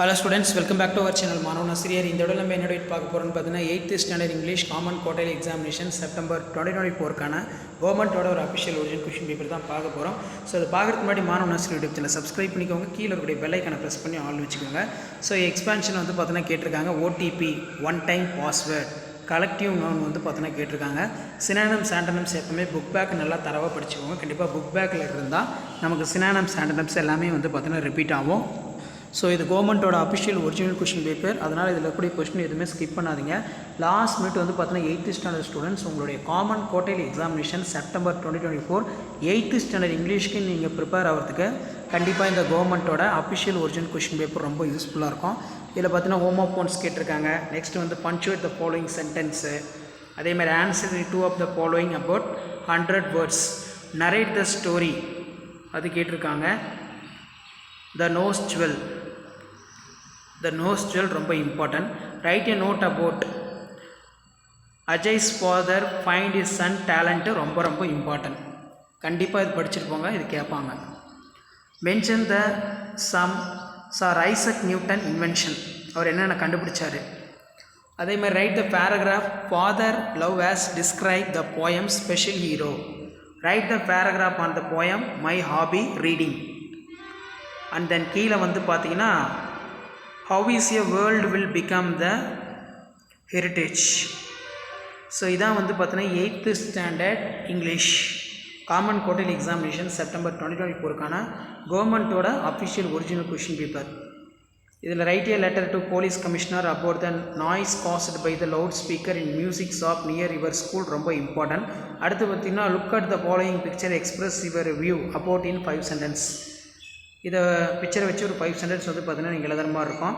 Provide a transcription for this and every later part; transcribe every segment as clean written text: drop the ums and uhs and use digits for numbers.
Hello students, welcome back to our channel. மாணவன் ஆசிரியர் இந்த வீடியோல நம்ம என்ன பார்க்க போறோம்னு பார்த்தீங்கன்னா 8th standard English common quarterly examination September 2024 கான கவர்மெண்டோட ஒரு அஃபிஷியல் ஒரிஜினல் क्वेश्चन பேப்பர் தான் பார்க்க போறோம். சோ அது பார்க்கிறதுக்கு முன்னாடி மாணவன் ஆசிரியர் யூடியூப் சேனலை சப்ஸ்கிரைப் பண்ணிக்கோங்க. கீழ இருக்கக்கூடிய பெல் ஐகானை பிரஸ் பண்ணி ஆல் வெச்சுக்கோங்க. சோ எக்ஸ்பான்ஷன் வந்து பார்த்தீங்கன்னா கேட்டிருக்காங்க OTP one time password collective noun வந்து பார்த்தீங்கன்னா கேட்டிருக்காங்க. சினானிம்ஸ் ஆண்டனிம்ஸ் எப்பவுமே புக் பேக் நல்லா தரவாக படிச்சுக்கோங்க. கண்டிப்பாக புக் பேக்கில் இருந்தால் நமக்கு சினானிம்ஸ் ஆண்டனிம்ஸ் எல்லாமே வந்து பார்த்தீங்கன்னா ரிப்பீட் ஆகும். ஸோ இது கவர்மெண்ட்டோட அஃபிஷியல் ஒரிஜினல் கொஷின் பேப்பர். அதனால் இதில் இருக்கக்கூடிய கொஸ்டின் எதுவுமே ஸ்கிப் பண்ணாதீங்க. லாஸ்ட் மினிட் வந்து பார்த்தீங்கன்னா 8th ஸ்டாண்டர்ட் ஸ்டூடெண்ட்ஸ் உங்களுடைய common quarterly examination September 2024 8th standard இங்கிலீஷ்க்கு நீங்கள் ப்ரிப்பேர் ஆகிறதுக்கு கண்டிப்பாக இந்த கவர்மெண்ட்டோட அஃபிஷியல் ஒரிஜினல் கொஷின் பேப்பர் ரொம்ப யூஸ்ஃபுல்லாக இருக்கும். இதில் பார்த்தீங்கன்னா ஹோமோஃபோன்ஸ் கேட்டிருக்காங்க. நெக்ஸ்ட் வந்து பஞ்சுவேட் த ஃபாலோயிங் சென்டென்ஸு, அதேமாதிரி answer 2 of the following about 100 words, narrate the story அது கேட்டிருக்காங்க. த நோஸ் ஜுவல் ரொம்ப important. Write a note about Ajay's father find is son talent ரொம்ப இம்பார்ட்டன்ட். கண்டிப்பாக இது படிச்சுட்டு போங்க, இது கேட்பாங்க. Mention the some sir Isaac Newton invention, அவர் என்னென்ன கண்டுபிடிச்சார். அதேமாதிரி write the paragraph father love has describe the poem special hero. Write the paragraph on the poem my hobby reading. And then கீழே வந்து பார்த்தீங்கன்னா how is a world will become the heritage. So இதான் வந்து பார்த்தீங்கன்னா 8th standard English common quarterly examination September 2024 கவர்மெண்ட்டோட official original question paper. இதில் write a letter to police commissioner about the noise caused by the loud speaker in music shop near your school ரொம்ப important. அடுத்து பார்த்தீங்கன்னா look at the following picture express your view about in 5 sentence. இதை பிக்சரை வச்சு ஒரு 5 sentence வந்து பார்த்தீங்கன்னா நீங்கள் எழுதுகிற மாதிரி இருக்கும்.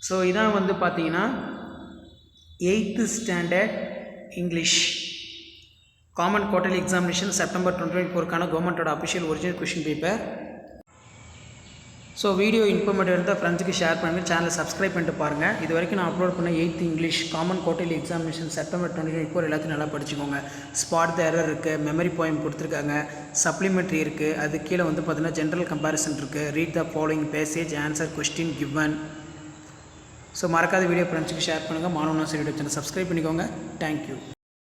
ஸோ இதான் வந்து பார்த்தீங்கன்னா 8th standard English common quarterly examination September 2024 கவர்மெண்ட்டோட official original question paper. So video informative இருந்தால் ஃப்ரெண்ட்ஸுக்கு ஷேர் பண்ணுங்கள், சேனலை சப்ஸ்கிரைப் பண்ணிட்டு பாருங்கள். இது வரைக்கும் நான் அப்லோட் பண்ண 8th English common quarterly examination September 2024 எல்லாத்தையும் நல்லா படிச்சுக்கோங்க. ஸ்பாட் த எரர் இருக்குது, மெமரி போயம் கொடுத்துருக்காங்க, சப்ளிமெண்ட்ரி இருக்குது, அது கீழே வந்து பார்த்தீங்கன்னா ஜென்ரல் கம்பேரிசன் இருக்குது, read the following passage, answer question given. So மறக்காத வீடியோ ஃப்ரெண்ட்ஸுக்கு ஷேர் பண்ணுங்கள். மாணவன் ஆசிரியர் யூடியூப் சேனல் சப்ஸ்கிரைப் பண்ணிக்கோங்க. தேங்க்யூ.